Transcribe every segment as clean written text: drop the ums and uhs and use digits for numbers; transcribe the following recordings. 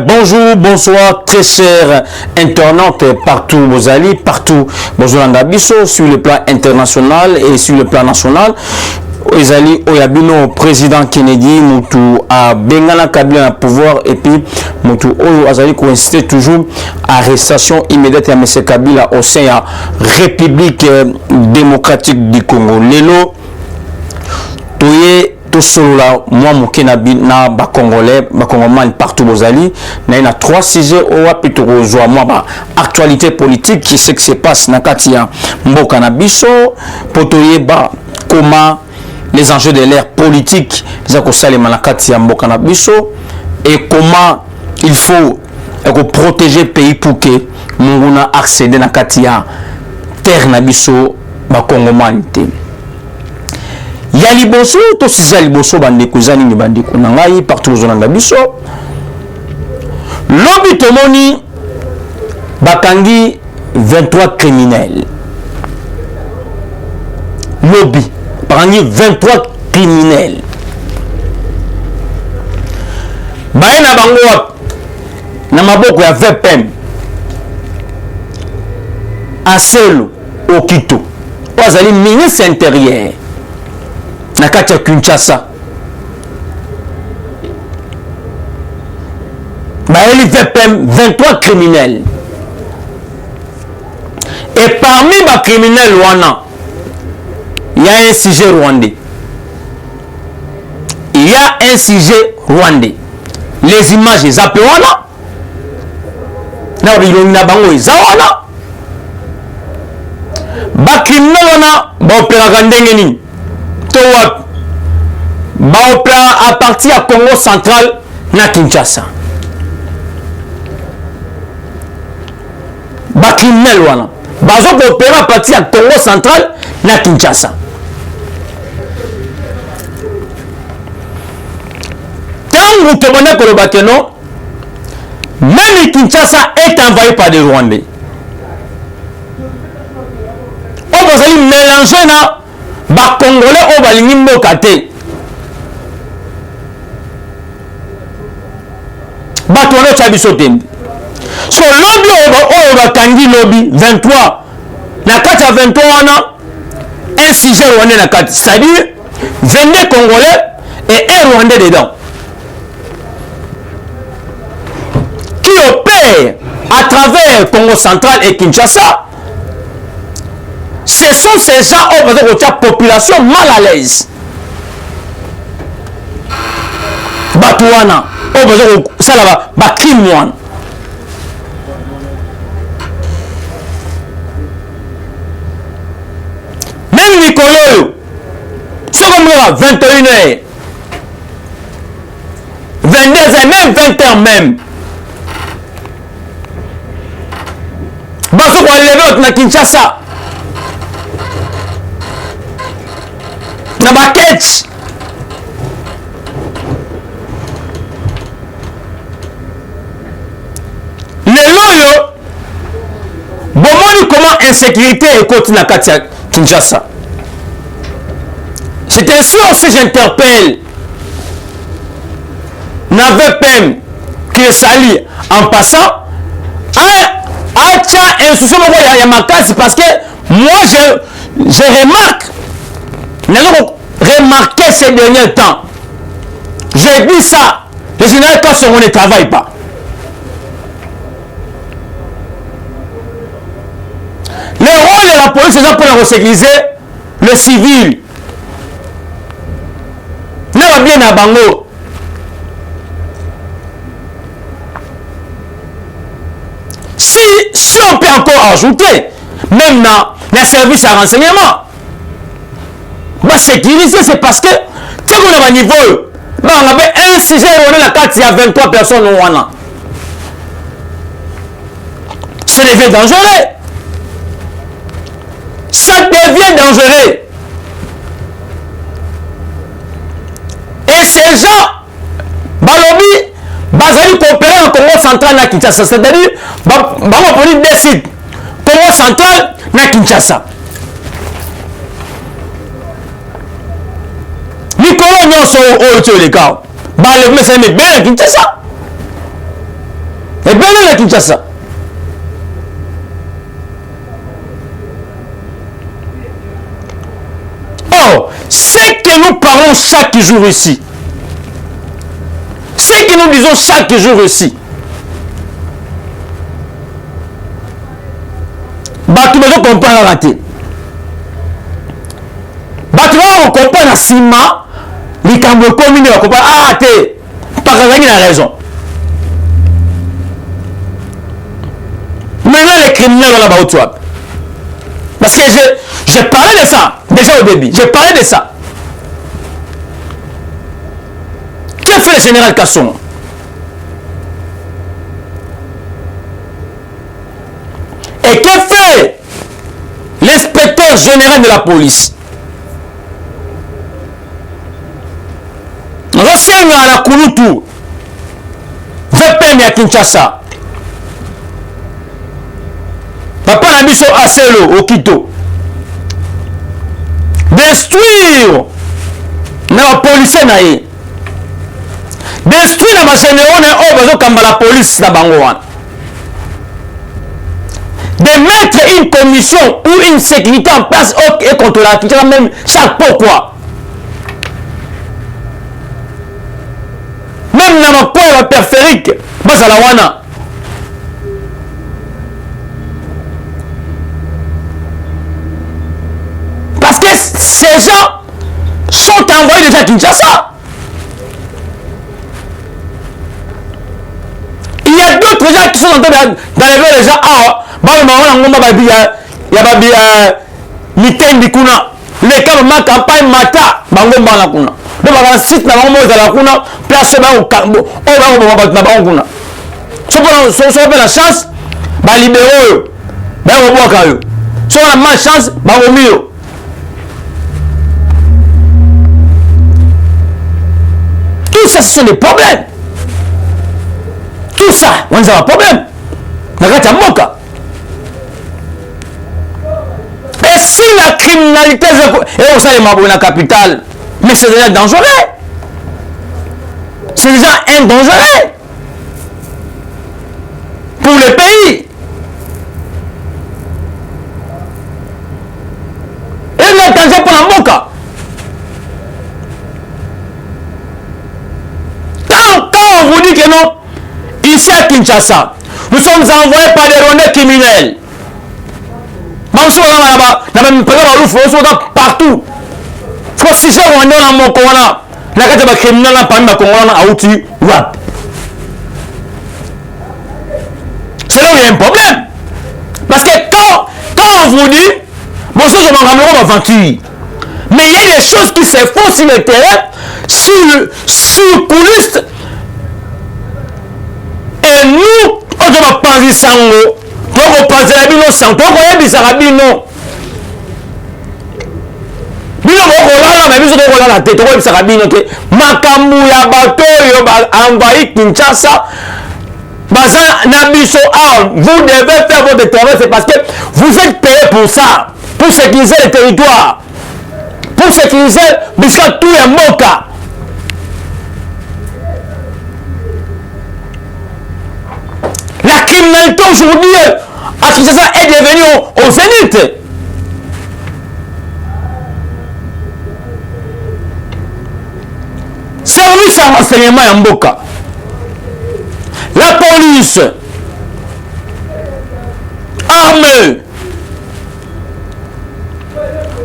Bonjour, bonsoir, très chers internautes partout, vos alliés, partout, bonjour Bisso, sur le plan international et sur le plan national. Les alliés, Oyabino, président Kennedy, Moutou a Bengala Kabila pouvoir et puis Moutou Azali coïncide toujours arrestation immédiate à M. Kabila au sein de la République démocratique du Congo. Lelo, tout cela, moi, na ba Congolais, ba Congolais partout aux alliés, il y a 3 sujets au apitozo, moi, actualité politique qui ce qui se passe na Katia, Mboka na Bisso, potoye ba comment les enjeux de l'ère politique, et comment il faut protéger le pays pour que nous accéder à la terre nabiso ba congomanité. Il y a liboso, tout ces liboso bandeko zani bandeko nangai partout aux zones nabiso. Lobby tomoni bakangi 23 criminels. Lobby parmi 23 criminels. Baena bango na maboko ya VPM. Aselo Okito. Wazali ministre intérieur. Na kati Kinshasa. Baeli VPM 23 criminels. Et parmi les criminels wana, il y a un sujet rwandais. Il y a un sujet rwandais. Les images, les appels, à partir du Congo central, na Kinshasa. Bakriminel wana. Bazo opéra à partir du Congo central, na Kinshasa. Vous comprenez que le Bakeno, même Kinshasa est envahi par des Rwandais. On va mélanger na ba Congolais au Balinimbo Kate. Batono Chabisotem. So lobby au Bakangi lobby 23. Na kata 23 un sujet rwandais na kata. C'est-à-dire 22 Congolais et un Rwandais dedans. Opère à travers Congo central et Kinshasa, ce sont ces gens qui ont la population mal à l'aise. Batouana, ça là-bas, Bakrimouane. Même Nicolas, c'est comme 21h, 22h, même 20h même. Baso kwa lever na Kinshasa na baketch leloyo bomoni comment insécurité est côté na katia Kinshasa. C'est ainsi aussi j'interpelle na VPM qui est sali en passant parce que moi je remarqué ces derniers temps. J'ai vu ça. Les généraux quand on ne travaille pas. Le rôle de la police c'est pour sécuriser le civil. N'a bien à Bango. Si on peut encore ajouter, même dans les services à renseignement, sécuriser, c'est parce que, tu sais qu'on a un niveau, on avait un sujet, on a la carte, il y a 23 personnes au Rwanda. Ça devient dangereux. Ça devient dangereux. Et ces gens, Balobi, Bazali coopérer en Congo central na Kinshasa, c'est-à-dire on décide Congo central na Kinshasa. Nicolas Nyonso au les cas, le mais c'est bien Kinshasa. à Kinshasa. Or, ce que nous parlons chaque jour ici, ce que nous disons chaque jour ici, tu ne comprends pas rater. Tu vas comprendre la cima, les cambles communes, tu vas comprendre. Ah, t'es pas la raison. Maintenant, les criminels ont là-bas au Touab. Parce que j'ai parlé de ça, déjà au début. J'ai parlé de ça. Que fait le général Kasson? Et que fait l'inspecteur général de la police? Renseignement à la Kouloutou, VPN à Kinshasa. Papa Nabiso Aselo au Quito. Destruire la police naïe. Destruire la générale de la police na Bangoan. De mettre une commission ou une sécurité en place et contre la même chaque pourquoi. Même dans ma poire périphérique, à la wana. Parce que ces gens sont envoyés déjà à Kinshasa. Il y a d'autres gens qui sont en train d'enlever les gens. Ah, il y a Mitendi Kuna. Les cas de ma campagne Mata, Bango Banakuna. Donc, on a site dans la Kuna, place au Cambo, on va na Bango. Si on a la chance, bah libérer, bah on va voir. Si on a ma chance, bah au mieux. Tout ça, ce sont des problèmes. Tout ça, on a un problème. Et si la criminalité est au sein de la capitale, mais c'est déjà dangereux. C'est déjà un dangereux pour le pays. Et le danger pour la Moka. Quand on vous dit que non, ici à Kinshasa, nous sommes envoyés par des rondeurs criminels. Partout. Faut si c'est on dans mon corona. La carte de criminel là parmi ma corona a outil rap. C'est là où il y a un problème. Parce que quand on vous dit, bon ça je m'en ramène en aventure. Mais il y a des choses qui se font sur le terrain, sur coulisses. Et nous, on doit penser ça. On pense à la bino sans toi, on dit ça la bino. Bino on mais biso ko la tête, on dit ça la bino que makambu ya bato yo envahi Kinshasa. Baza na biso vous devez faire votre travail, c'est parce que vous êtes payé pour ça, pour sécuriser le territoire, pour sécuriser bisca tout un moka. La criminalité aujourd'hui à Kinshasa est devenue au zénith. Service à renseignement en Mboka. La police. Armée.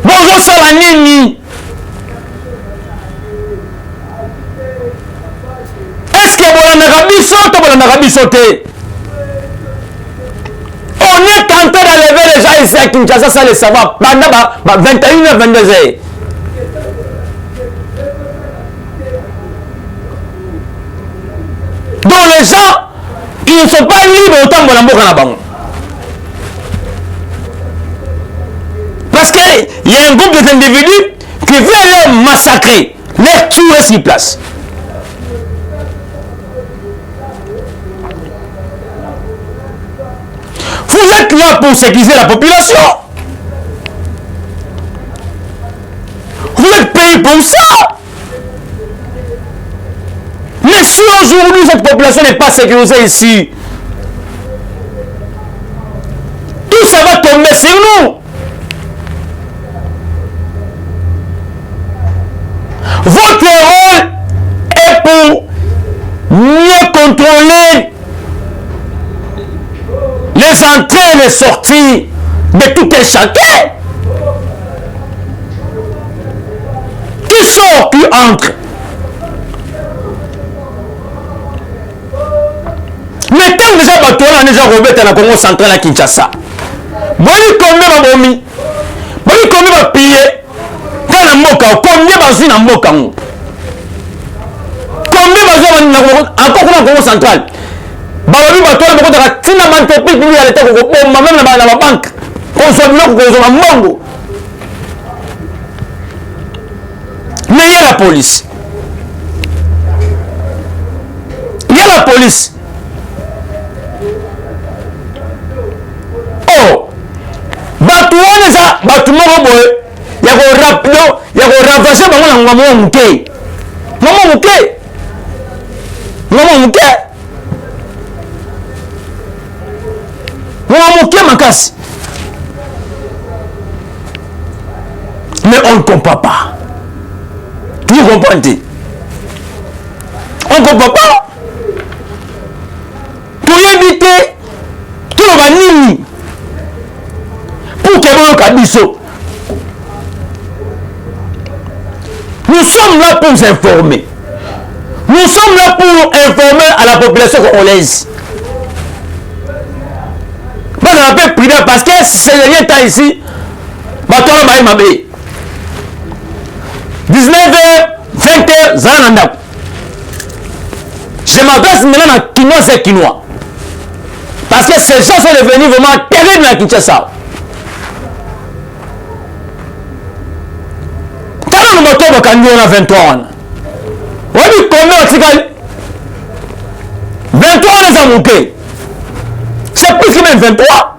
Bonjour Salanini. Est-ce que vous avez sauté? On est en train d'enlever les gens ici à Kinshasa sans le savoir. Pendant 21h, 22h. Donc les gens, ils ne sont pas libres autant que Mboka. Parce qu'il y a un groupe d'individus qui veut les massacrer, les tuer sur place. Vous êtes là pour sécuriser la population. Vous êtes payé pour ça. Mais si aujourd'hui cette population n'est pas sécurisée ici, tout ça va tomber sur nous. Votre rôle est pour mieux contrôler les entrées et les sorties de tout un chacun. Qui sort, qui entre. Mais tant que déjà Batola a déjà remis dans la Congo central à Kinshasa, bon, combien va vomi, bon, combien va piller, quand la moka, combien va jouer dans moka, combien va jouer encore dans la Congo central. Balobi Batola, beaucoup de la tina mantepique, lui à l'état, même dans la banque, qu'on soit bloc, qu'on soit mongo. Mais il y a la police. Il y a la police. Oh, Batouane ça, Batouman boy, il y a un rapido, il y a un ravagé, maman mouké. Maman mouké. Maman mouké. Maman mouké ma casse. Mais on ne comprend pas. Tu comprends? On ne comprend pas. Pour éviter tout le vanille. Pour que vous cabisso. Nous sommes là pour nous informer. Nous sommes là pour informer à la population congolaise. On a fait privé parce que c'est rien temps ici. Bateau Maï Mabé. 19h, 20h, Zananda. Je m'adresse maintenant à Kinois et Kinois. Parce que ces gens sont devenus vraiment terribles à Kinshasa. Quand on a candidat à 23 ans, on dit combien on 23 ans les a monté. C'est plus que même 23.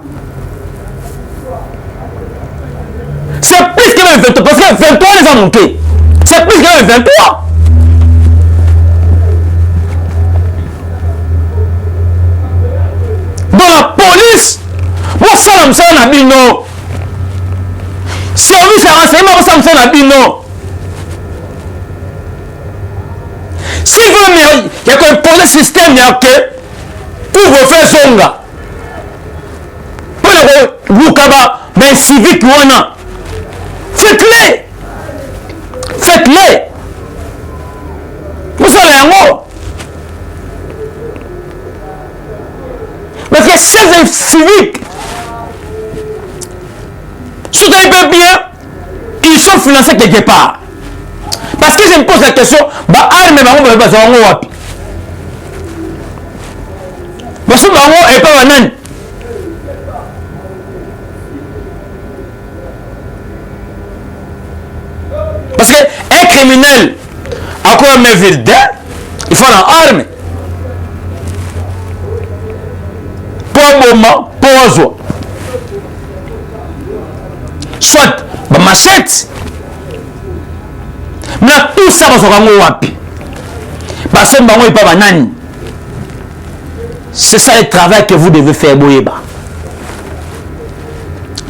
C'est plus que même 23. Parce que 23 les a monté. C'est plus que même 23. Dans la police, moi ça me semble à bino. Service à renseignement, ça me semble à bino. Si vous voulez, il y a qu'un projet système pour vous faire songa. Pour vous kaba, mais civique ou non. Faites-les. Faites-les. Vous savez un mot. Parce que ces civiques, si vous avez bien, ils sont financés quelque part. Parce que je me pose la question, bah arme bango ba bango wapi. Parce que bango est pas banan. Parce que un criminel à quoi me ville il faut une arme. Pour un moment, pour un jour. Soit ma machette. Mais tout ça va se rendre wapi. Parce que bango est pas banane. C'est ça le travail que vous devez faire boyeba.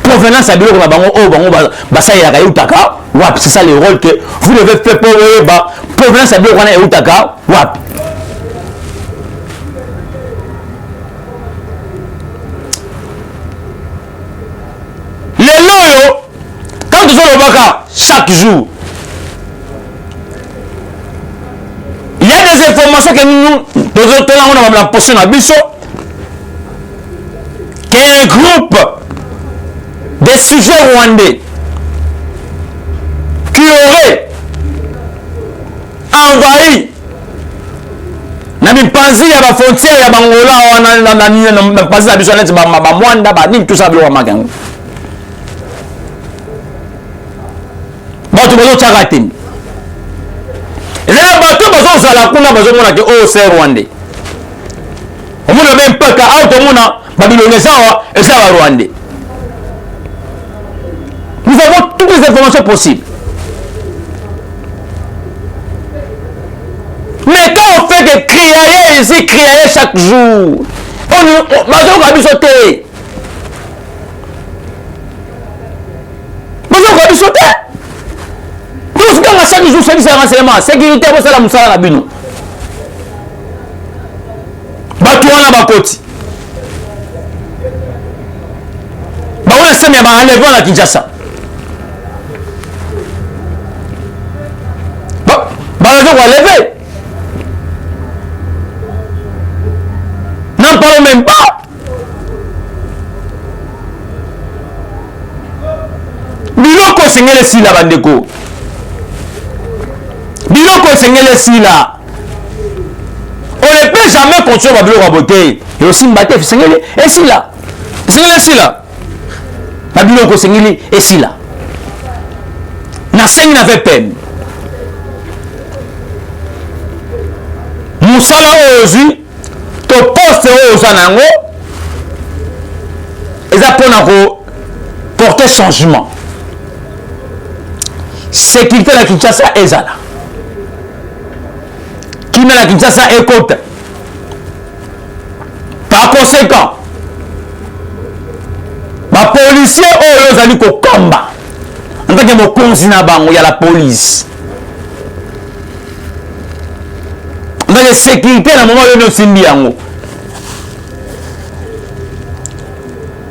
Provenance à bureau bango oh bango basa ya utaka wapi. C'est ça le rôle que vous devez faire pour boyeba. Provenance à bureau na utaka wapi. Les loyo quand vous allez au baka chaque jour. Il y a des informations que nous avons la potion à Bissot, qu'il y a un groupe de sujets rwandais qui aurait envahi la Mpanzi, la frontière, la Bangola, la Mpanzi, la Bissot, la Mwanda, tout ça, le Magan. Bon, tu vas te et là, bateau bazo sala kuna bazo mona ke oh c'est rwandais. On ne même pas qu'à auto mona babilonné ça et ça va rwandais. Nous avons toutes les informations possibles. Mais quand on fait que crier ici, crier chaque jour, on bazo ka bisoté. sauté. Tout ce qu'on a chaque jour, c'est du renseignement. Sécurité, c'est la moussala la bino. Batouana Bakoti. Baouna Semia va enlever la Kinshasa. Baouna va enlever. N'en parlons même pas. Biloko sengele sila bandeko. Biloko sengele sila. On ne peut jamais continuer à biloko à beauté. Et aussi mbaté sengele et sila. Sengele sila. Ma biloko sengele et sila. Na sengi n'avait peine. Moussala ozu to poste ozu nango. Eza pona ko porter changement. Sécurité la Kinshasa ezala. Qui met la Kinshasa écoute. Par conséquent, ma policier oyo zali ko combat. En tant que mo konzina bango ya la police. En tant que sécurité na moment yo no simbi yango.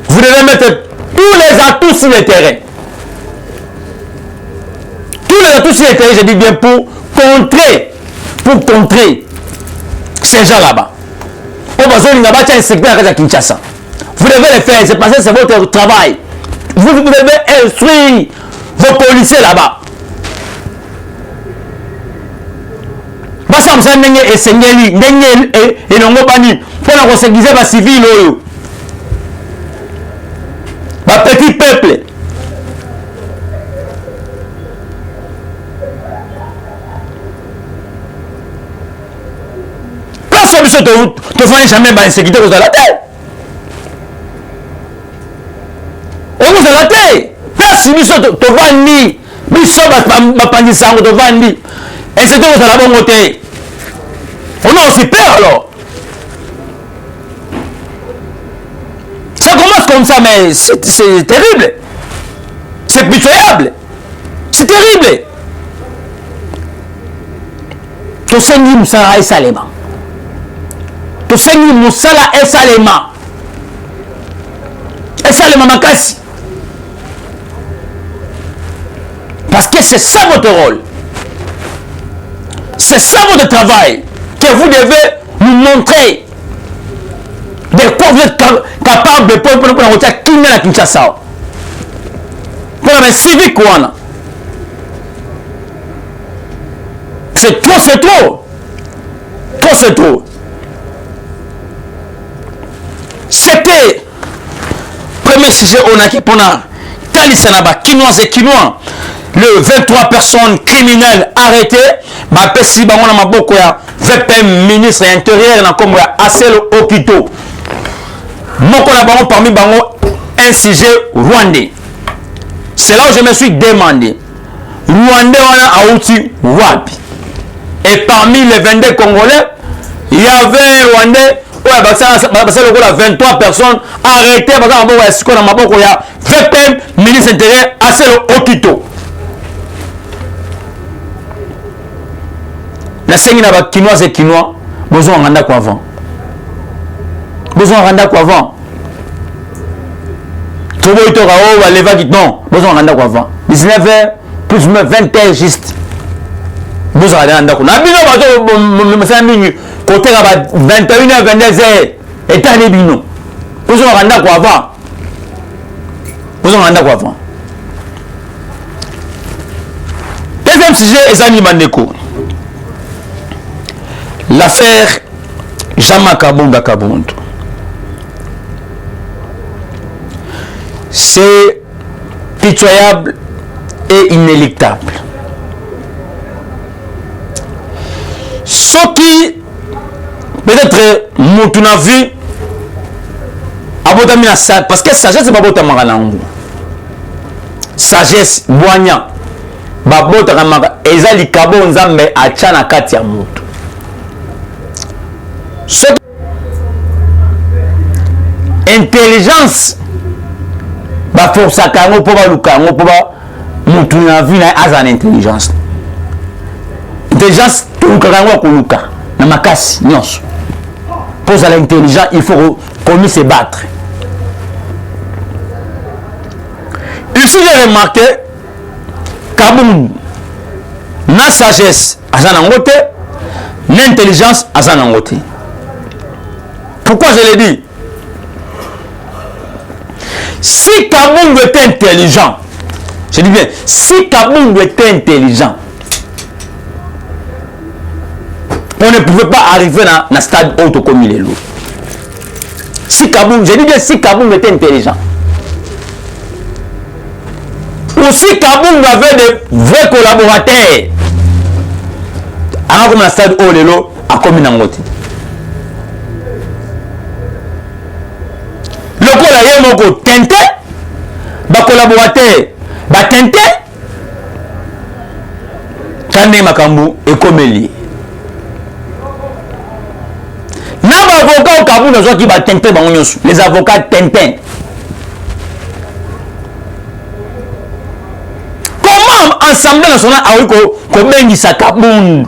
Vous devez mettre tous les atouts sur le terrain. Tous les atouts sur le terrain, je dis bien pour contrer ces gens là-bas. Au besoin d'un bâtiment secteur à Kinshasa. Vous devez le faire, c'est parce que c'est votre travail. Vous devez instruire vos policiers là-bas. Basa msa ndenge esengeli, ndenge enongo bani, pour la conseguiser les civils. Ma petit peuple. Place où tu ne fais jamais d'insécurité aux alatés. On vous alaté. Place où tu vas ni, biso ma pandisango tu vas ni. Et c'est tout à la bonne côté. On a aussi peur alors. Ça commence comme ça, mais c'est terrible. C'est pitoyable. C'est terrible. Tu sais ni Moussala et Salema. Tu sais ni Moussala et Salema. Et Salema Makassi. Parce que c'est ça votre rôle. C'est ça votre travail. Que vous devez nous montrer. De quoi vous êtes capable de pour la Kinshasa. Pour la civique quoi. C'est trop, c'est trop. Trop, c'est trop. C'était le premier sujet on a qui pour Talisanaba, Kinois et Kinois. Le 23 personnes criminelles arrêtées. Ma pesi bango na maboko ya VPM ministre intérieur na kombo ya Aselo Okito. Moko na bango parmi bango un sujet rwandais. C'est là où je me suis demandé Rwandais wana auti wapi. Et parmi les 22 Congolais, il y avait un Rwandais ouais parce que la 23 personnes arrêtées parce que maboko ya siko na maboko ya VPM ministre intérieur Aselo Okito. La sengi na ba Kinois et Kinois, besoin randa quoi avant. Besoin randa quoi avant. Trobo ito rao va lever qui non, besoin randa quoi avant. 19h plus 20h juste. Besoin randa quoi. Na bino ba to mingi côté ba 21h 22h et tali bino. Besoin randa quoi avant. Besoin randa quoi avant. Deuxième sujet ezali bandeko. L'affaire Jean-Marc Kabunda Kabundu. C'est pitoyable et inéluctable. Ce qui peut-être Moutuna vu abotami na ça parce que sagesse c'est pas botama nango. Sagesse boanya babota kamaka ezali kabo nzambe achana kati ya mutu. Cette intelligence va forcer à pour baluka pour mutu na vie na aza na intelligence. Intelligence tolukaka koluka na makasi nyonso. Pour ça l'intelligence, il faut qu'on se battre. Ici j'ai remarqué Kaboum na sagesse aza nango te, na intelligence aza nango te. Pourquoi je l'ai dit? Si Kaboum était intelligent, je dis bien, si Kaboum était intelligent, on ne pouvait pas arriver dans le stade haut comme il est lourd. Si Kaboum, je dis bien, si Kaboum était intelligent, ou si Kaboum avait de vrais collaborateurs, alors comme le stade haut il est lourd, à comme il est le collaborateur tenté, ba collaborateur ba tenté, Kande Makambu et comme il avocat au Kaboum, qui va tenter les avocats Tintin. Comment Assemblée nationale a eu combien de Kaboum?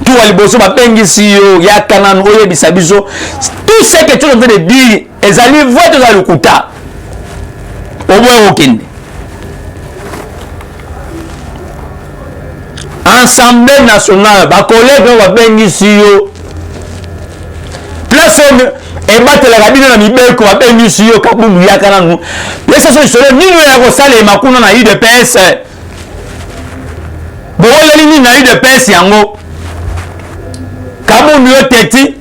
Tout le bosso va bengisio, ya kanan oye bisabiso. Tout ce que tu es en train de dire, les alliés voient dans le kouta. Au moins aucun. Assemblée nationale, ba collègue va bengisio. Place et battre la cabine dans Mibel comme appelle Monsieur Kaboum Yakananou. Les stations solaires, ni nous avons ça les Makuna na eu de PS. Bon, la ligne na eu de PS yango. Kaboum yo teti.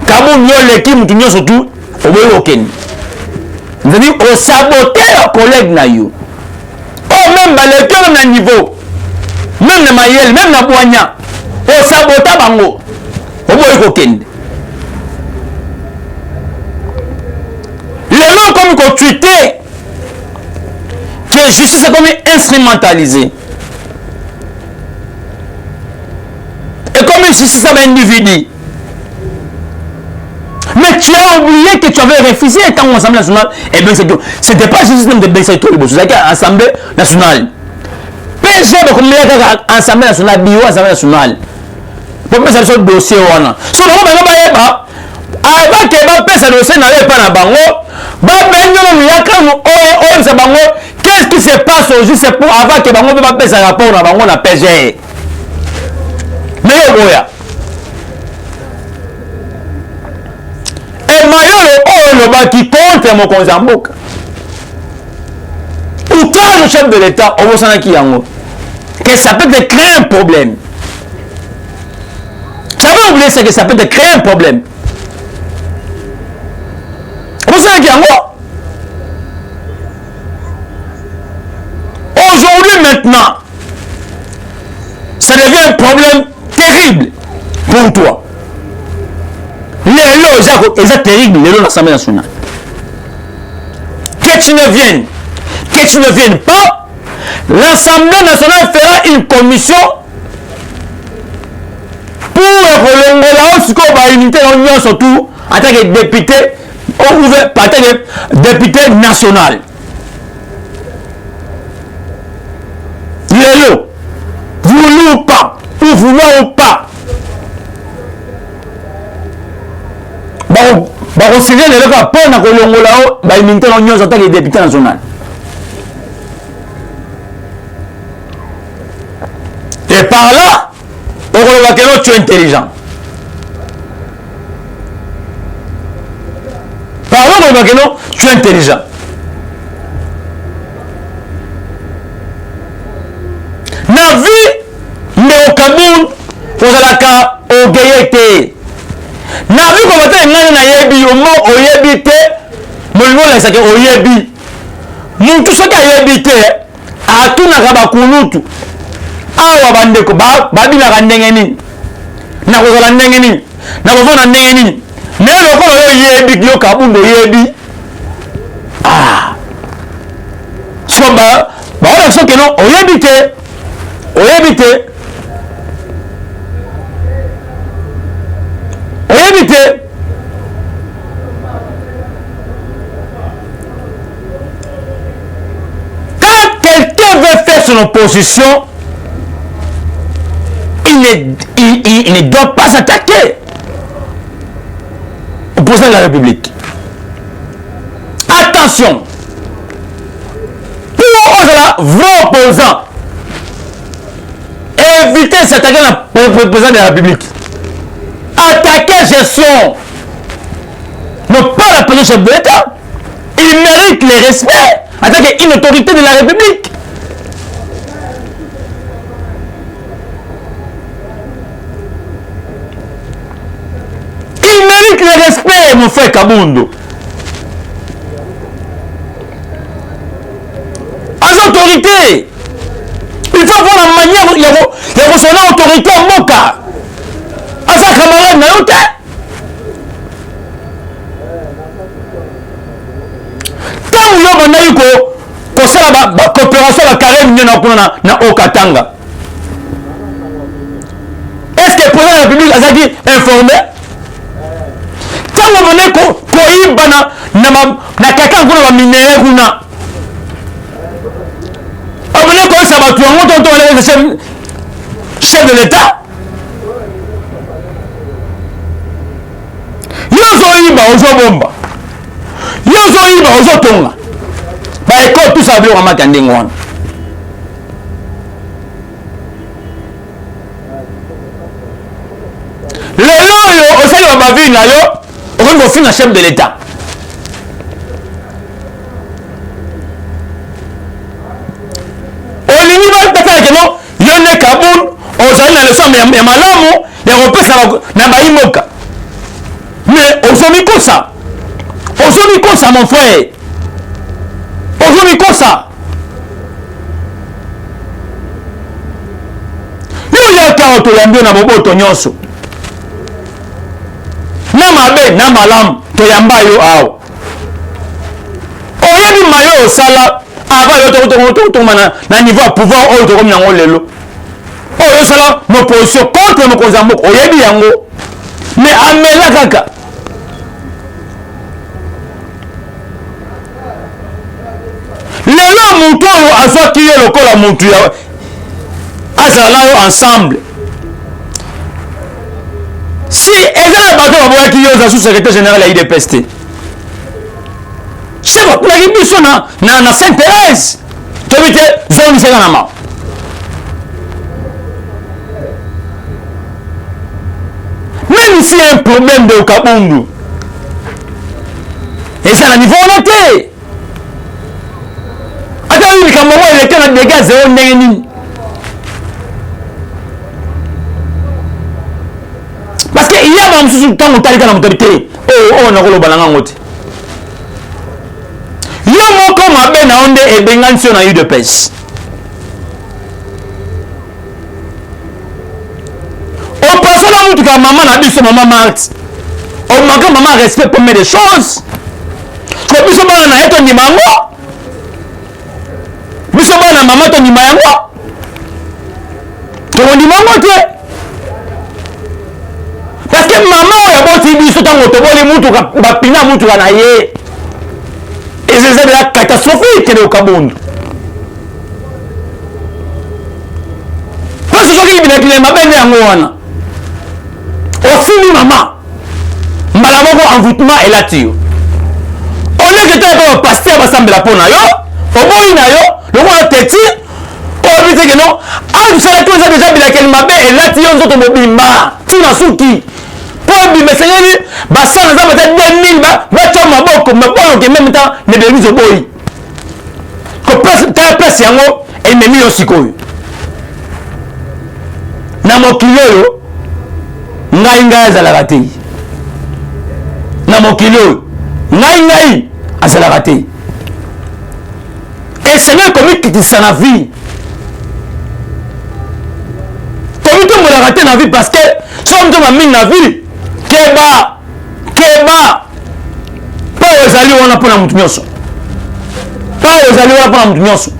Kaboum yo l'équipe nous surtout au bout aucun. Vous avez dit au saboter leurs collègues na you. Oh même le cœur na niveau. Même na Mayel, même na Boigna. Au saboter bango. Les gens comme qu'on tweetait que justice est comme instrumentalisée. Et comme une justice est un individu. Mais tu as oublié que tu avais refusé étant en Assemblée nationale. Et bien ce n'était pas justice de Bensaïto, c'était l'Assemblée nationale. PG, comme l'Assemblée nationale, bio Assemblée nationale. Pour faire ce dossier wana so na ba ba avant que ba pesa dossier na pas na bango ba benyo na yaka no o sa bango qu'est-ce qui se passe aujourd'hui c'est pour avant que bango ba pesa rapport na bango na PG mais boya et mayolo le ba qui contre mon Konzamboka ou toi le chef de l'état au sana ki yango que ça peut te créer un problème. Ça va oublier ce que ça peut te créer un problème. Vous savez qu'il y a quoi? Aujourd'hui, maintenant, ça devient un problème terrible pour toi. Les lois, c'est terrible, les lois de l'Assemblée nationale. Que tu ne viennes pas, l'Assemblée nationale fera une commission pour le ce qu'on va unité surtout en tant que député ou en tant que député national. Lélo, voulu ou pas, ou vouloir ou pas, on se vient de là pour na kolongola ba unité en tant que député national. Et par là tu es intelligent. Pardon, tu es intelligent. Na vie, mais au Cameroun, vous allez au Gayete. Na vie, comme tu es na yebi, au mot au yebite, mon nom est que au yebi. Mon tout ce qui a yebite, à tout n'a pas kunutu. Awa bandeko babina ndenge nini na kozala ndenge nini na kovona ndenge nini mais lokola yo yebi yo Kabundo yebi so on sait que non oyebi te son opposition, il ne doit pas s'attaquer au président de la République. Attention, pour un vrai opposant, évitez de s'attaquer au président de la République. Attaquer gestion, non pas la présidence chef de l'État. Il mérite le respect en tant qu'une autorité de la République. Il mérite le respect, mon frère Kabundo. As autorité, il faut avoir la manière de recevoir l'autorité en Moka. À sa camarade, n'a pas. Tant que vous avez une coopération avec Karen na Okatanga. Est-ce que le président de la République a dit informé? Tant que vous avez koiba na quelqu'un qui a minéré kuna. Vous avez quoi ça va tout le monde chef de l'État. Yozoiba ozobomba. Yozoiba ozotonga. Ba école tout ça bien makande ngwana. Lelo yo osali ba vie na yo, on va finir chef de l'État. Olingi ba tata ke no, yone Kaboun, ozali na leçon ya malamu, ya repesa na ba imoka. Mais aujourd'hui comme ça, mon frère, aujourd'hui comme ça, il y a un peu de na bobo nyonso. Na mabe na malam to yamba yo awo. Oyebi mayo osala aba yo to na niveau à pouvoir o to comme yango lelo. Oyo sala mo position contre mo kozambo oyebi yango. Mais amela kaka. Lelo mutu oyo azwaki ye lokola mutu ya azala yo ensemble. Si ezala bato baboyaki yo oza sous-secrétaire général ya IDPS te. Chef akulaki biso na Sainte-Thérèse. Tobi te zongiseka na mao. Même s'il y a un problème de Kabundu, et c'est à la niveau honnête. Attends, il y a un moment il était dans des gaz zéro néni. Parce qu'il y a un sous temps où tu as une autorité. Oh, on a le balangan. Il y a un moment comme Aben a onde et Bengan sur la UDPS. On passe là où tu as maman a dit ce maman Marx. On manque maman respect pour mettre des choses. Parce que biso bana na eto ni mango. Biso bana maman to ni mayango. To ni mango te. Parce que maman ya boti biso tango to boli mutu ba pina mutu na ye. Et c'est la catastrophique au Cameroun. Parce que je dis que ma belle est au fini maman, Malamoko envoûtement est là-dessus. On est que tu as un pasteur qui semble la peau na yo, au bout na yo, le roi teti, on dit que non, ah vous savez tout ça déjà bien que ma belle est là-dessus, on s'en tombe bimba, tu n'as souki. Pour bimba c'est basa na za peut-être 2000 ba choma boko mais bon que même temps ne devise au boy. Ko place yango et memi yo sikoyo. Na mokili oyo ngai azalaka te. Na mokili oyo ngai azalaka te. Et c'est même comme qui ça na vie. Comme tout mon raté na vie parce que somme de ma mine na vie keba pa ozali wana pona mutu nyonso. Pa ozali wana pona mutu nyonso.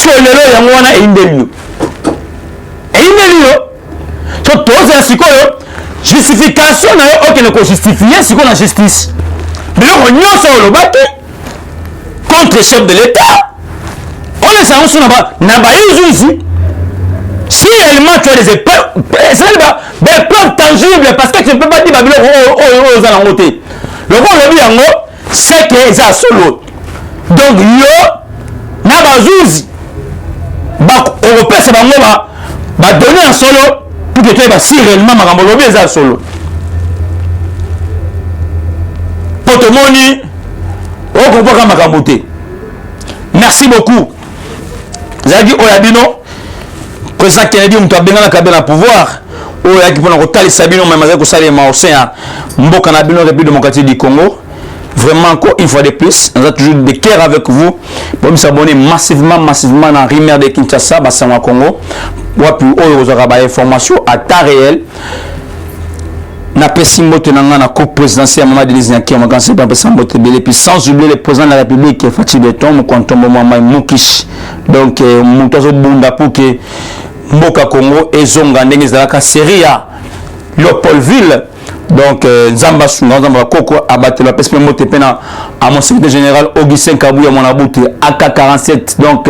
Lelo yango wana eindeli yo so toza sikoyo justification na yo okende kojustifier sikoyo na justice biloko nyonso olobaki contre le chef de l'état on est sans na bayezuzi si réellement tu as des preuves tangibles parce que tu ne peux pas dire biloko oza nango te loko olobi yango c'est que eza solo donc yo na bazuzi okopesa bango badonne en solo pour que toyeba si réellement makambo olobi eza solo po tomoni okompaka makambo te. Merci beaucoup. Zadi Oyabino, président Kennedy, on t'a bien na pouvoir. Oyaki pour nous taler Sabino, mais mazako sali maocéan. Mboka na bino République démocratique du Congo. Vraiment encore une fois de plus, on a toujours de cœur avec vous. Pour nous abonner massivement dans Rimer de Kinshasa, Bassama Congo. Pour vous aurez des informations à temps réel. Na pesi mbote nanga na co-présidentiel Mamadou Liziaki on va pas pesa mbote belé puis sans oublier le président de la République Fatih Beton Kontombo Mama Mukish donc mutozo bunda pour que mboka Congo ezonga ndenge zalaka seria Léopoldville donc Nzamba Sunga Nzamba Koko abattre la pesi mbote pena à mon secrétaire général Augustin Kabouya mon abouti AK47 donc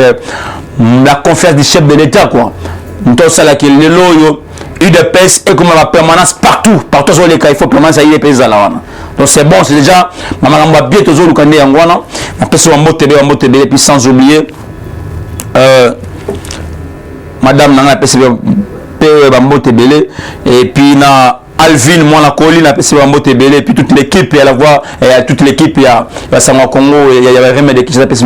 la conférence du chef de l'État quoi mutozo sala ki lelo UDPS et comme la permanence partout sur les cas, il faut permanence à UDPS à la. Donc c'est bon, c'est déjà, maman va bien toujours le candidat en Guana, après c'est un mot télé, et puis sans oublier, madame Nana PCB, et puis na Alvin, moi la colline, et puis toute l'équipe, et la voix, et toute l'équipe, il y a Sama Congo, il y a Remède qui s'appelle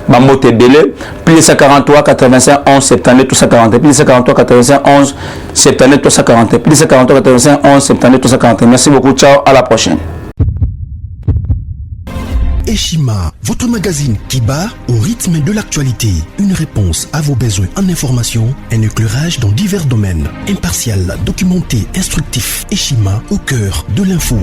Bambote Belé, puis 43, 85, 11, 79, tout ça 40, puis 43, 85, 11, 79, tout ça 40, puis 43, 85, 11, 79, tout ça 40. Merci beaucoup, ciao, à la prochaine. Eshima, votre magazine qui bat au rythme de l'actualité. Une réponse à vos besoins en information, un éclairage dans divers domaines. Impartial, documenté, instructif. Eshima au cœur de l'info.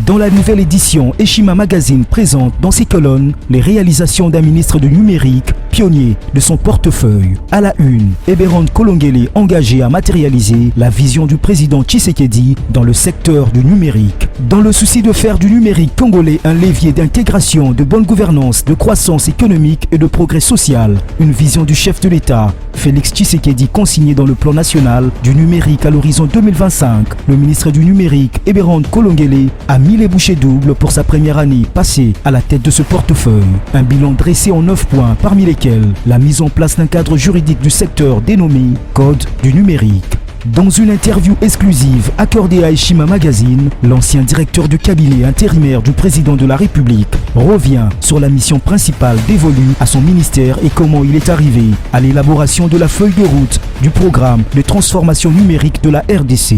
Dans la nouvelle édition, Eshima Magazine présente dans ses colonnes les réalisations d'un ministre du numérique, pionnier de son portefeuille. À la une, Eberhard Kolongele engagé à matérialiser la vision du président Tshisekedi dans le secteur du numérique. Dans le souci de faire du numérique congolais un levier d'intégration, de bonne gouvernance, de croissance économique et de progrès social, une vision du chef de l'État, Félix Tshisekedi consignée dans le plan national du numérique à l'horizon 2025. Le ministre du numérique, Eberhard Kolongele, a mis les bouchées doubles pour sa première année passée à la tête de ce portefeuille. Un bilan dressé en 9 points, parmi lesquels la mise en place d'un cadre juridique du secteur dénommé Code du numérique. Dans une interview exclusive accordée à Eshima Magazine, l'ancien directeur de cabinet intérimaire du président de la République revient sur la mission principale dévolue à son ministère et comment il est arrivé à l'élaboration de la feuille de route du programme de transformation numérique de la RDC.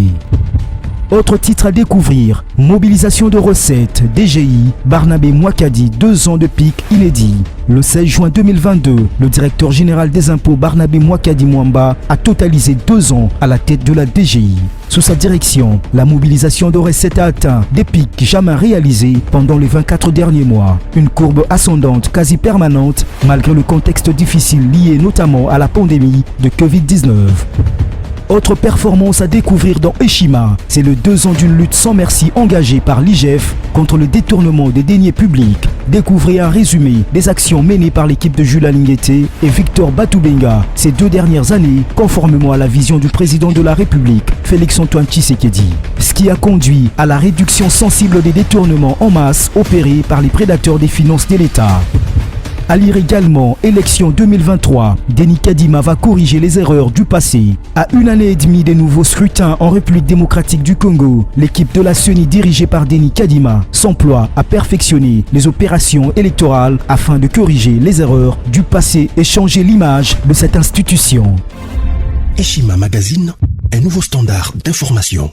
Autre titre à découvrir, mobilisation de recettes, DGI, Barnabé Mouakadi, 2 ans de pic inédit. Le 16 juin 2022, le directeur général des impôts Barnabé Mouakadi Mwamba a totalisé 2 ans à la tête de la DGI. Sous sa direction, la mobilisation de recettes a atteint des pics jamais réalisés pendant les 24 derniers mois. Une courbe ascendante quasi permanente malgré le contexte difficile lié notamment à la pandémie de Covid-19. Autre performance à découvrir dans Eshima, c'est le 2 ans d'une lutte sans merci engagée par l'IGF contre le détournement des deniers publics. Découvrez un résumé des actions menées par l'équipe de Jules Alingueté et Victor Batoubenga ces 2 dernières années, conformément à la vision du président de la République, Félix-Antoine Tshisekedi. Ce qui a conduit à la réduction sensible des détournements en masse opérés par les prédateurs des finances de l'État. À lire également, élection 2023, Denis Kadima va corriger les erreurs du passé. À 1 année et demie des nouveaux scrutins en République démocratique du Congo, l'équipe de la CENI dirigée par Denis Kadima s'emploie à perfectionner les opérations électorales afin de corriger les erreurs du passé et changer l'image de cette institution. Eshima Magazine, un nouveau standard d'information.